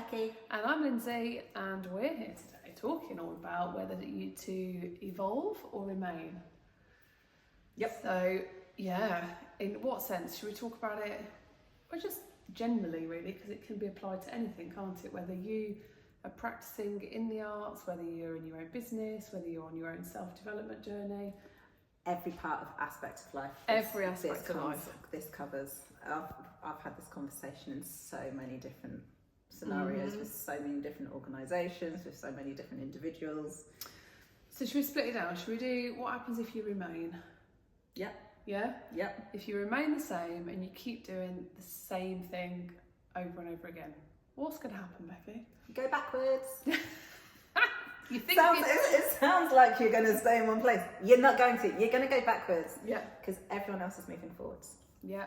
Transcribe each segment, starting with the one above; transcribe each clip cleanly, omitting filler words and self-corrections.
Becky. And I'm Lindsay, and we're here today talking all about whether you to evolve or remain. Yep. So, yeah, in what sense? Should we talk about it? Or just generally, really, because it can be applied to anything, can't it? Whether you are practicing in the arts, whether you're in your own business, whether you're on your own self-development journey. Every part of aspect of life. Every aspect of life. This covers. I've had this conversation in so many different scenarios with so many different organisations, with so many different individuals. So should we split it down? Should we do what happens if you remain? Yep. Yeah? Yep. If you remain the same and you keep doing the same thing over and over again, what's going to happen, Becky? Go backwards. You think it sounds like you're going to stay in one place. You're not going to. You're going to go backwards. Yeah. Because everyone else is moving forwards. Yeah.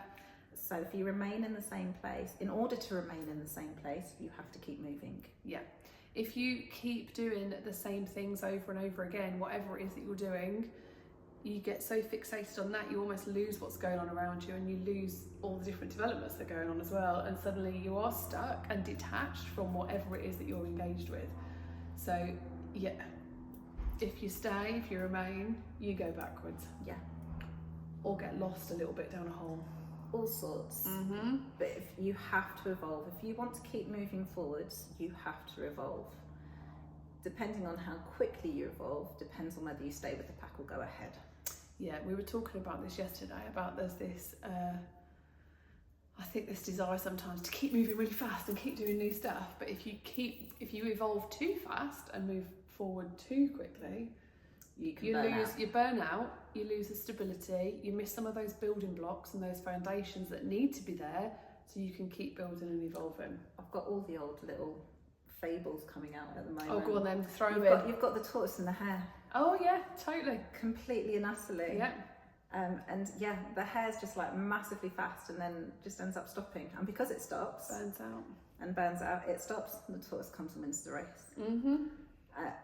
So if you remain in the same place, in order to remain in the same place, you have to keep moving. Yeah. If you keep doing the same things over and over again, whatever it is that you're doing, you get so fixated on that, you almost lose what's going on around you, and you lose all the different developments that are going on as well. And suddenly you are stuck and detached from whatever it is that you're engaged with. So, yeah, if you stay, if you remain, you go backwards. Yeah. Or get lost a little bit down a hole. All sorts. Mm-hmm. But if you have to evolve, if you want to keep moving forwards, you have to evolve. Depending on how quickly you evolve, depends on whether you stay with the pack or go ahead. Yeah, we were talking about this yesterday, about there's this, I think this desire sometimes to keep moving really fast and keep doing new stuff. But if you evolve too fast and move forward too quickly, you burn out, you lose the stability, you miss some of those building blocks and those foundations that need to be there so you can keep building and evolving. I've got all the old little fables coming out at the moment. Oh, go on then, throw You've got the tortoise and the hare. Oh yeah, totally. Completely and utterly. Yeah. And yeah, the hare's just like massively fast and then just ends up stopping. And because it stops, burns out, it stops, and the tortoise comes and wins the race. Mm-hmm.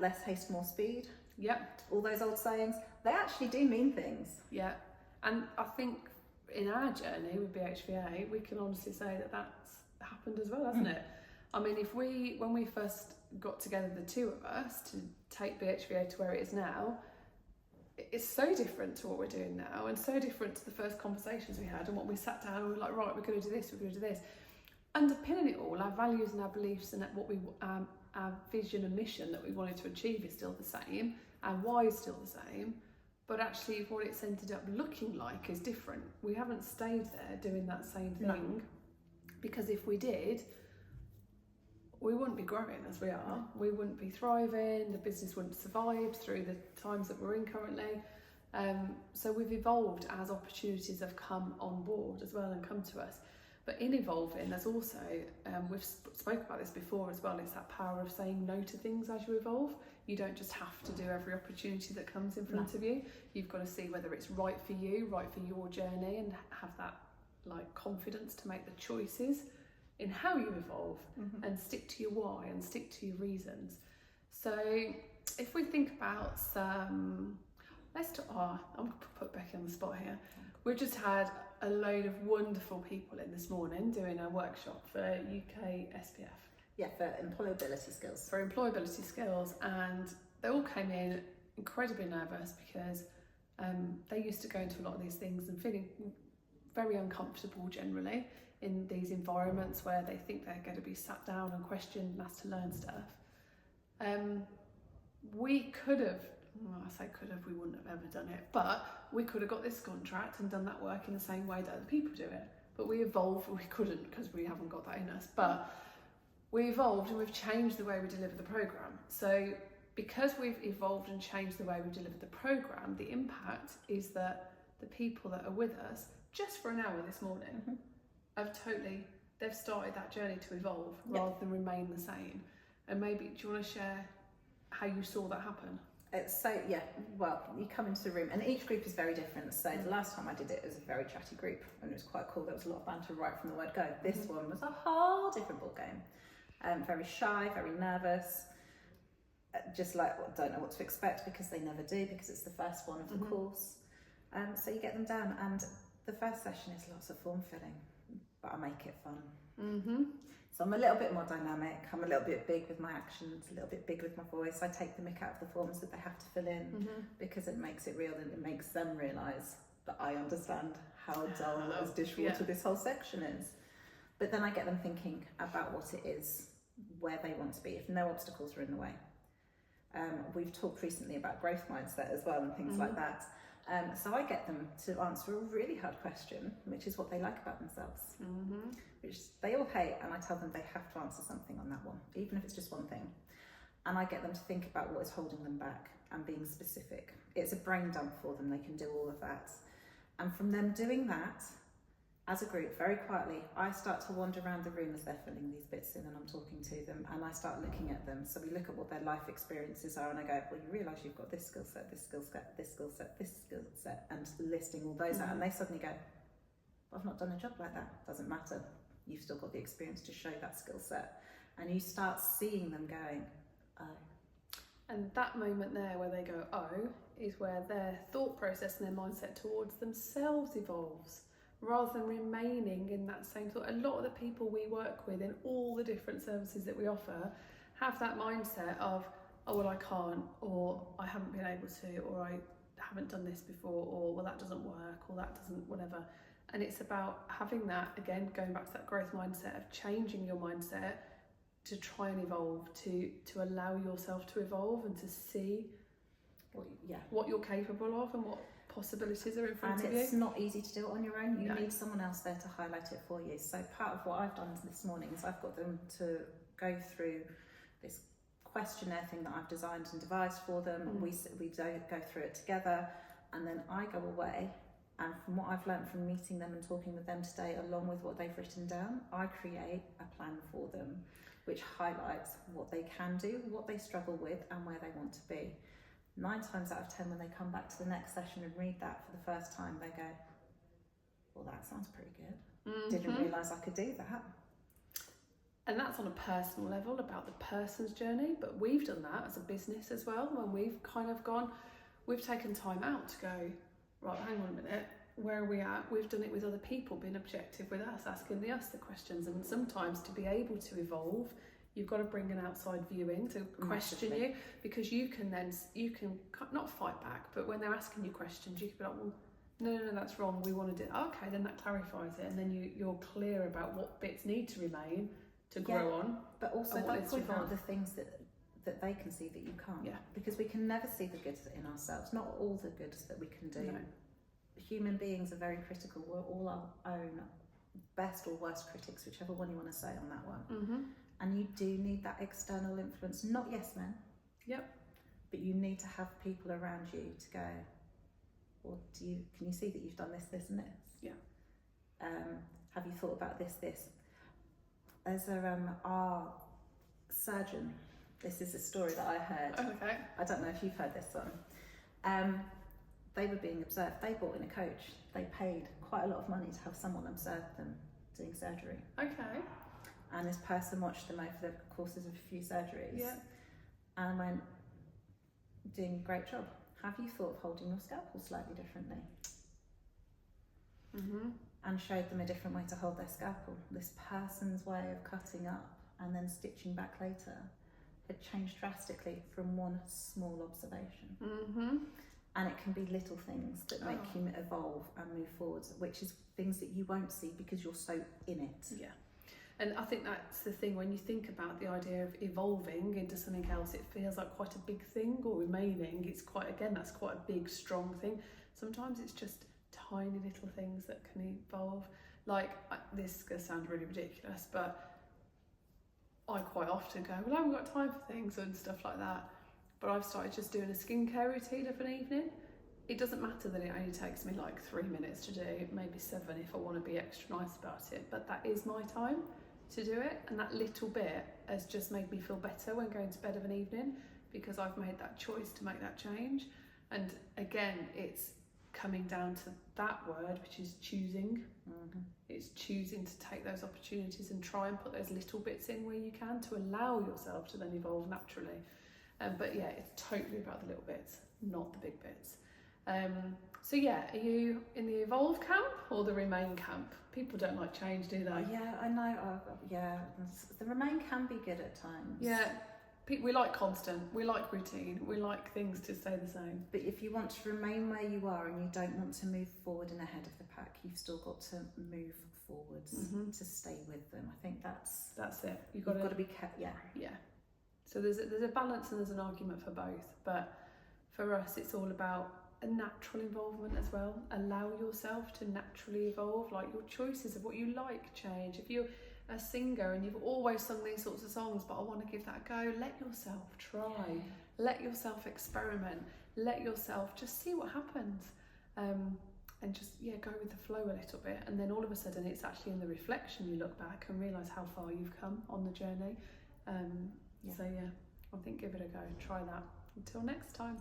Less haste, more speed. Yep. All those old sayings, they actually do mean things. Yeah. And I think in our journey with BHVA, we can honestly say that that's happened as well, hasn't it? I mean, when we first got together, the two of us, to take BHVA to where it is now, it's so different to what we're doing now, and so different to the first conversations we had and what we sat down and we were like, right, we're going to do this, we're going to do this. Underpinning it all, our values and our beliefs and what our vision and mission that we wanted to achieve is still the same, our why is still the same, but actually what it's ended up looking like is different. We haven't stayed there doing that same thing, because if we did, we wouldn't be growing as we are. We wouldn't be thriving. The business wouldn't survive through the times that we're in currently. So we've evolved as opportunities have come on board as well and come to us. But in evolving, there's also, we've spoke about this before as well, it's that power of saying no to things as you evolve. You don't just have to do every opportunity that comes in front of you. You've got to see whether it's right for you, right for your journey, and have that like confidence to make the choices in how you evolve, and stick to your why and stick to your reasons. So if we think about some, I'm going to put Becky on the spot here. We've just had a load of wonderful people in this morning doing a workshop for UK SPF. Yeah, for employability skills. For employability skills, and they all came in incredibly nervous because they used to go into a lot of these things and feeling very uncomfortable generally in these environments where they think they're going to be sat down and questioned and asked to learn stuff. We could have, we wouldn't have ever done it, but we could have got this contract and done that work in the same way that other people do it. But we evolved, we couldn't because we haven't got that in us, but we evolved and we've changed the way we deliver the programme. So because we've evolved and changed the way we deliver the programme, the impact is that the people that are with us, just for an hour this morning, they've started that journey to evolve rather than remain the same. And maybe, do you want to share how you saw that happen? Well, you come into the room and each group is very different. So the last time I did it was a very chatty group and it was quite cool. There was a lot of banter right from the word go. This one was a whole different ball game. Very shy, very nervous, just like don't know what to expect because they never do, because it's the first one of the course. So you get them down, and the first session is lots of form filling. but I make it fun. Mm-hmm. So I'm a little bit more dynamic, I'm a little bit big with my actions, a little bit big with my voice. I take the mick out of the forms that they have to fill in because it makes it real and it makes them realise that I understand how dull as dishwater this whole section is. But then I get them thinking about what it is, where they want to be, if no obstacles are in the way. We've talked recently about growth mindset as well and things like that. So I get them to answer a really hard question, which is what they like about themselves, which they all hate, and I tell them they have to answer something on that one, even if it's just one thing. And I get them to think about what is holding them back and being specific. It's a brain dump for them, they can do all of that. And from them doing that, as a group, very quietly, I start to wander around the room as they're filling these bits in and I'm talking to them, and I start looking at them. So we look at what their life experiences are and I go, well, you realise you've got this skill set, this skill set, this skill set, this skill set, and listing all those out. And they suddenly go, I've not done a job like that. Doesn't matter. You've still got the experience to show that skill set. And you start seeing them going, oh. And that moment there where they go, oh, is where their thought process and their mindset towards themselves evolves, rather than remaining in that same thought. A lot of the people we work with in all the different services that we offer have that mindset of, oh, well, I can't, or I haven't been able to, or I haven't done this before, or well, that doesn't work, or that doesn't, whatever. And it's about having that, again, going back to that growth mindset of changing your mindset to try and evolve, to allow yourself to evolve and to see what you're capable of and what possibilities are in front of you. And it's not easy to do it on your own. You need someone else there to highlight it for you. So part of what I've done this morning is I've got them to go through this questionnaire thing that I've designed and devised for them. We go through it together, and then I go away, and from what I've learned from meeting them and talking with them today, along with what they've written down, I create a plan for them which highlights what they can do, what they struggle with, and where they want to be. 9 times out of 10, when they come back to the next session and read that for the first time, they go, well, that sounds pretty good. Didn't realise I could do that. And that's on a personal level about the person's journey, but we've done that as a business as well, when we've kind of gone, we've taken time out to go, right, hang on a minute, where are we at? We've done it with other people, being objective with us, asking us the questions, and sometimes to be able to evolve, you've got to bring an outside view in to question you, because you can not fight back, but when they're asking you questions, you can be like, well, no, that's wrong, we want to do it. Okay, then that clarifies it, and then you're clear about what bits need to remain to grow on. But also don't point out the things that they can see that you can't. Yeah. Because we can never see the goods in ourselves, not all the goods that we can do. No. Human beings are very critical. We're all our own best or worst critics, whichever one you want to say on that one. And you do need that external influence, not yes men. Yep. But you need to have people around you to go, well, can you see that you've done this, this and this? Yeah. Have you thought about this? There's our surgeon, this is a story that I heard. Okay. I don't know if you've heard this one. They were being observed. They brought in a coach. They paid quite a lot of money to have someone observe them doing surgery. Okay. And this person watched them over the courses of a few surgeries. Yeah. And went, doing a great job. Have you thought of holding your scalpel slightly differently? And showed them a different way to hold their scalpel. This person's way of cutting up and then stitching back later had changed drastically from one small observation. And it can be little things that make you evolve and move forwards, which is things that you won't see because you're so in it. Yeah. And I think that's the thing, when you think about the idea of evolving into something else, it feels like quite a big thing, or remaining, it's quite, again, that's quite a big, strong thing. Sometimes it's just tiny little things that can evolve. Like, this is going to sound really ridiculous, but I quite often go, well, I haven't got time for things and stuff like that. But I've started just doing a skincare routine of an evening. It doesn't matter that it only takes me like 3 minutes to do, maybe 7 if I want to be extra nice about it, but that is my time to do it, and that little bit has just made me feel better when going to bed of an evening, because I've made that choice to make that change. And again, it's coming down to that word, which is choosing. It's choosing to take those opportunities and try and put those little bits in where you can to allow yourself to then evolve naturally. But yeah, it's totally about the little bits, not the big bits. So yeah, are you in the evolve camp or the remain camp? People don't like change, do they? Oh, yeah, I know. Yeah, the remain can be good at times. Yeah, we like constant, we like routine, we like things to stay the same. But if you want to remain where you are and you don't want to move forward and ahead of the pack, you've still got to move forwards to stay with them. I think that's it. You've got to be kept. Yeah. Yeah. So there's a balance and there's an argument for both. But for us, it's all about a natural involvement as well. Allow yourself to naturally evolve. Like, your choices of what you like change. If you're a singer and you've always sung these sorts of songs, but I want to give that a go, let yourself try. Let yourself experiment. Let yourself just see what happens. And just go with the flow a little bit, and then all of a sudden it's actually in the reflection you look back and realise how far you've come on the journey. So I think give it a go, try that. Until next time.